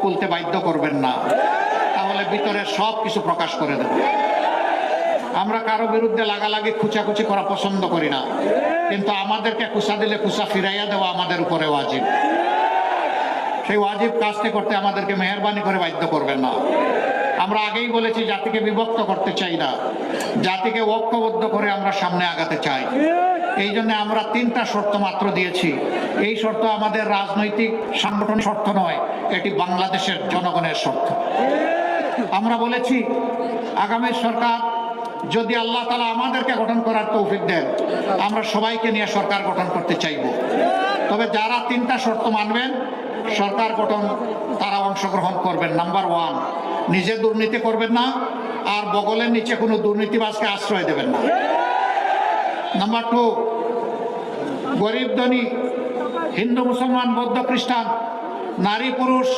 খুলতে বাধ্য করবেন না, তাহলে ভিতরে সব কিছু প্রকাশ করে দেব। আমরা কারো বিরুদ্ধে লাগালাগি খুচাখুচি করা পছন্দ করি না, কিন্তু আমাদেরকে কুচা দিলে কুচা ফিরাইয়া দেওয়া আমাদের উপরে ওয়াজিব। সেই ওয়াজিব কাজটি করতে আমাদেরকে মেহেরবানি করে বাধ্য করবেন না। আমরা আগেই বলেছি, জাতিকে বিভক্ত করতে চাই না, জাতিকে ঐক্যবদ্ধ করে আমরা সামনে আগাতে চাই। এই জন্য আমরা 3টা শর্ত মাত্র দিয়েছি। এই শর্ত আমাদের রাজনৈতিক সাংগঠনিক শর্ত নয়, এটি বাংলাদেশের জনগণের শর্ত। আমরা বলেছি, আগামী সরকার যদি আল্লাহ তাআলা আমাদেরকে গঠন করার তৌফিক দেন, আমরা সবাইকে নিয়ে সরকার গঠন করতে চাইব। তবে যারা 3টা শর্ত মানবেন, সরকার গঠন তারা অংশগ্রহণ করবেন। নাম্বার 1, নিজে দুর্নীতি করবেন না, আর বগলের নিচে কোনো দুর্নীতিবাজকে আশ্রয় দেবেন না। নাম্বার 2, গরিব ধনী, হিন্দু মুসলমান বৌদ্ধ খ্রিস্টান, নারী পুরুষ